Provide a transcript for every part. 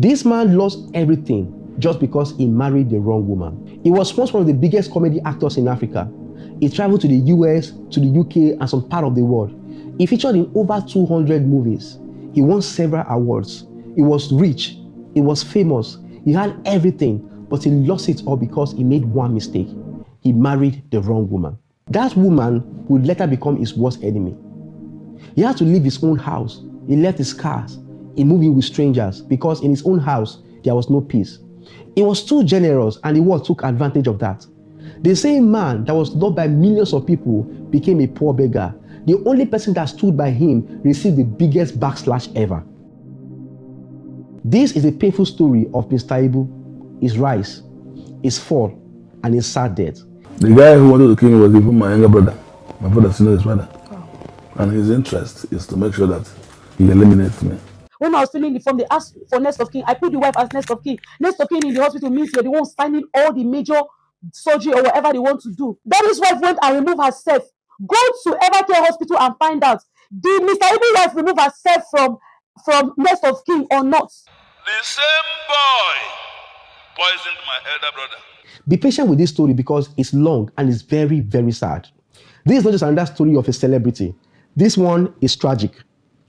This man lost everything just because he married the wrong woman. He was once one of the biggest comedy actors in Africa. He traveled to the US, to the UK, and some part of the world. He featured in over 200 movies. He won several awards. He was rich. He was famous. He had everything, but he lost it all because he made one mistake. He married the wrong woman. That woman would later become his worst enemy. He had to leave his own house. He left his cars. He moved in with strangers because in his own house, there was no peace. He was too generous and the world took advantage of that. The same man that was loved by millions of people became a poor beggar. The only person that stood by him received the biggest backslash ever. This is a painful story of Mr. Ibu, his rise, his fall, and his sad death. The guy who wanted to kill me was even my younger brother. My brother senior his brother. And his interest is to make sure that he eliminates me. When I was filling the form, they asked for next of kin. I put the wife as next of kin. Next of kin in the hospital means you're the one signing all the major surgery or whatever they want to do. Daddy's wife went and removed herself. Go to Evercare Hospital and find out. Did Mr. Ibu's wife remove herself from next of kin or not? The same boy poisoned my elder brother. Be patient with this story because it's long and it's very, very sad. This is not just another story of a celebrity. This one is tragic.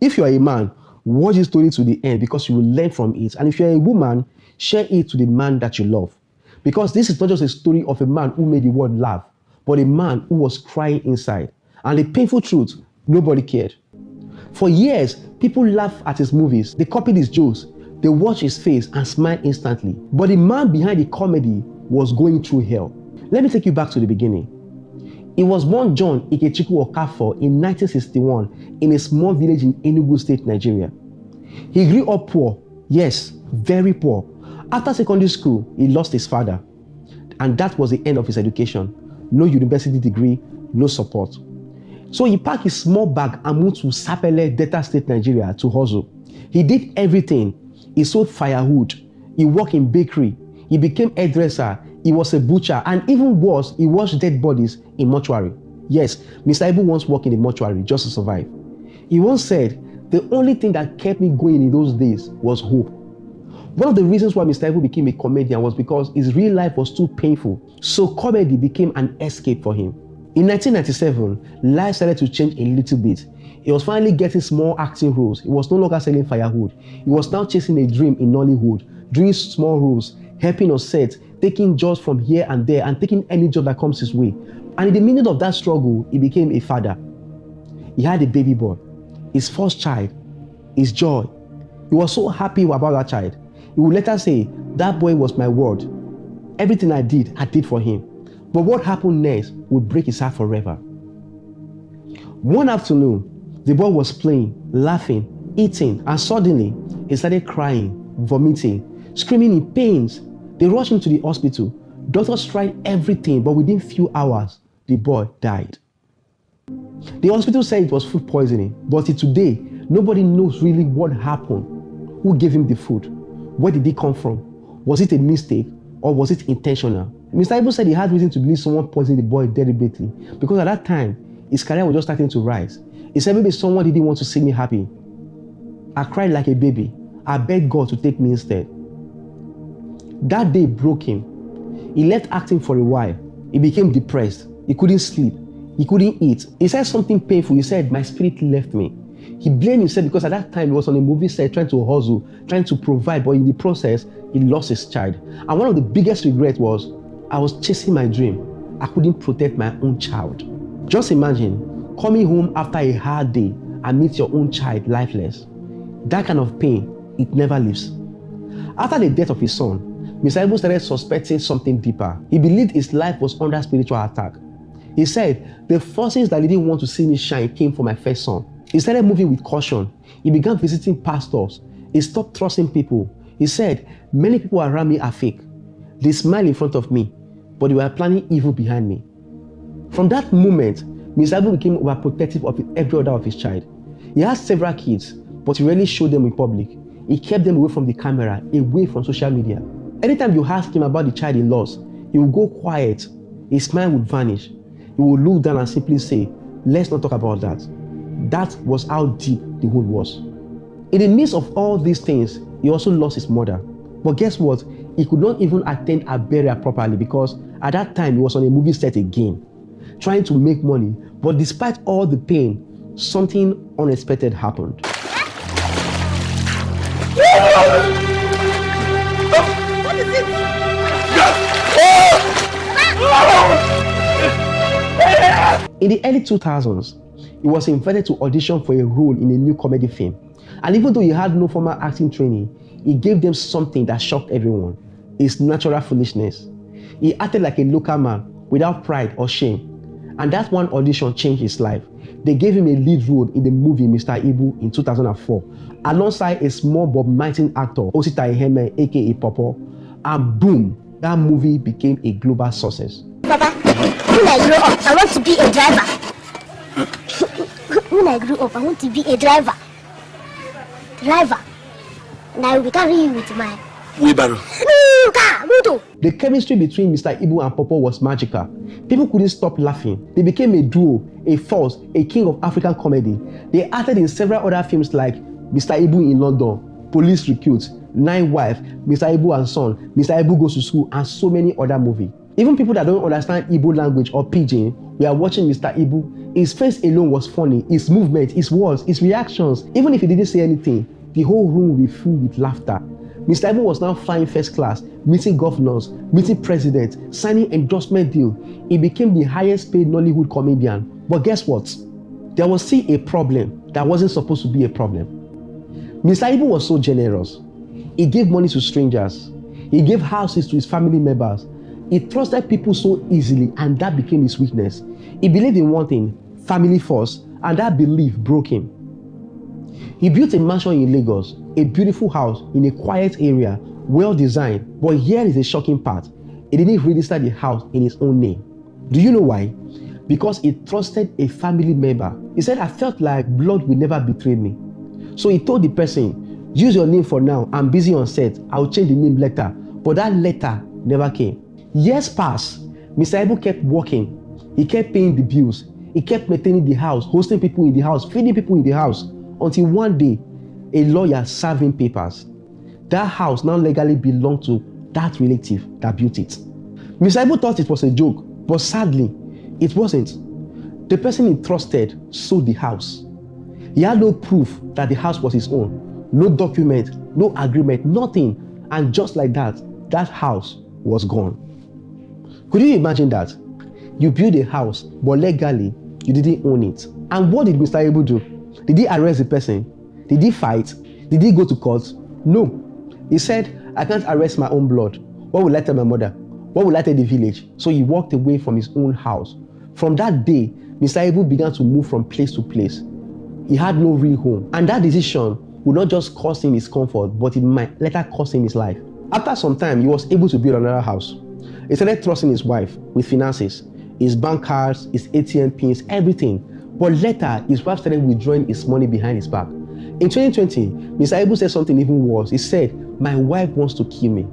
If you are a man, watch this story to the end because you will learn from it. And if you're a woman, share it to the man that you love. Because this is not just a story of a man who made the world laugh, but a man who was crying inside. And the painful truth, nobody cared. For years, people laughed at his movies. They copied his jokes. They watched his face and smiled instantly. But the man behind the comedy was going through hell. Let me take you back to the beginning. He was born John Ikechukwu Okafor in 1961 in a small village in Enugu State, Nigeria. He grew up poor, yes, very poor. After secondary school, he lost his father. And that was the end of his education. No university degree, no support. So he packed his small bag and moved to Sapele, Delta State, Nigeria to hustle. He did everything. He sold firewood. He worked in bakery. He became a hairdresser. He was a butcher, and even worse, he washed dead bodies in mortuary. Yes, Mr. Ibu once worked in a mortuary just to survive. He once said, the only thing that kept me going in those days was hope. One of the reasons why Mr. Ibu became a comedian was because his real life was too painful, so comedy became an escape for him. In 1997, life started to change a little bit. He was finally getting small acting roles. He was no longer selling firewood. He was now chasing a dream in Nollywood, doing small roles, helping on set, taking jobs from here and there, and taking any job that comes his way. And in the middle of that struggle, he became a father. He had a baby boy, his first child, his joy. He was so happy about that child. He would later say, that boy was my world. Everything I did for him. But what happened next would break his heart forever. One afternoon, the boy was playing, laughing, eating, and suddenly he started crying, vomiting, screaming in pains. They rushed him to the hospital. Doctors tried everything, but within few hours, the boy died. The hospital said it was food poisoning, but till today, nobody knows really what happened. Who gave him the food? Where did it come from? Was it a mistake or was it intentional? Mr. Ibu said he had reason to believe someone poisoned the boy deliberately because at that time, his career was just starting to rise. He said maybe someone didn't want to see me happy. I cried like a baby. I begged God to take me instead. That day broke him. He left acting for a while. He became depressed. He couldn't sleep. He couldn't eat. He said something painful. He said, my spirit left me. He blamed himself because at that time he was on a movie set trying to hustle, trying to provide, but in the process, he lost his child. And one of the biggest regrets was, I was chasing my dream. I couldn't protect my own child. Just imagine coming home after a hard day and meet your own child lifeless. That kind of pain, it never leaves. After the death of his son, Mr. Ibu started suspecting something deeper. He believed his life was under spiritual attack. He said, the forces that didn't want to see me shine came from my first son. He started moving with caution. He began visiting pastors. He stopped trusting people. He said, many people around me are fake. They smile in front of me, but they were planning evil behind me. From that moment, Mr. Ibu became overprotective of every other of his child. He had several kids, but he rarely showed them in public. He kept them away from the camera, away from social media. Anytime you ask him about the child he lost, he would go quiet. His smile would vanish. He would look down and simply say, let's not talk about that. That was how deep the wound was. In the midst of all these things, He also lost his mother. But guess what? He could not even attend a burial properly because at that time he was on a movie set again, trying to make money. But despite all the pain, something unexpected happened. In the early 2000s, he was invited to audition for a role in a new comedy film. And even though he had no formal acting training, he gave them something that shocked everyone: his natural foolishness. He acted like a local man without pride or shame. And that one audition changed his life. They gave him a lead role in the movie Mr. IBU in 2004, alongside a small but mighty actor, Osita Iheme, aka Popo. And boom, that movie became a global success. Papa, when I grow up, I want to be a driver. When I grow up, I want to be a driver. And I will carry you with my wheelbarrow. The chemistry between Mr. Ibu and Popo was magical. People couldn't stop laughing. They became a duo, a force, a king of African comedy. They acted in several other films like Mr. Ibu in London, Police Recruit, Nine Wives, Mr. Ibu and Son, Mr. Ibu Goes to School, and so many other movies. Even people that don't understand Igbo language or Pidgin, we are watching Mr. Ibu. His face alone was funny. His movement, his words, his reactions. Even if he didn't say anything, the whole room will be filled with laughter. Mr. Ibu was now flying first class, meeting governors, meeting presidents, signing endorsement deal. He became the highest paid Nollywood comedian. But guess what? There was still a problem that wasn't supposed to be a problem. Mr. Ibu was so generous. He gave money to strangers. He gave houses to his family members. He trusted people so easily, and that became his weakness. He believed in one thing: family first, and that belief broke him. He built a mansion in Lagos, a beautiful house in a quiet area, well designed. But here is a shocking part: he didn't register the house in his own name. Do you know why? Because he trusted a family member. He said, "I felt like blood will never betray me." So he told the person, "Use your name for now. I'm busy on set. I'll change the name later." But that letter never came. Years passed. Mr. Ibu kept working. He kept paying the bills. He kept maintaining the house, hosting people in the house, feeding people in the house, until one day, a lawyer served him papers. That house now legally belonged to that relative that built it. Mr. Ibu thought it was a joke, but sadly, it wasn't. The person he trusted sold the house. He had no proof that the house was his own, no document, no agreement, nothing. And just like that, that house was gone. Could you imagine that? You build a house, but legally, you didn't own it. And what did Mr. Ibu do? Did he arrest the person? Did he fight? Did he go to court? No. He said, "I can't arrest my own blood. What will I tell my mother? What will I tell the village?" So he walked away from his own house. From that day, Mr. Ibu began to move from place to place. He had no real home. And that decision would not just cost him his comfort, but it might later cost him his life. After some time, he was able to build another house. He started trusting his wife with finances, his bank cards, his ATM pins, everything. But later, his wife started withdrawing his money behind his back. In 2020, Mr. Ibu said something even worse. He said, "My wife wants to kill me."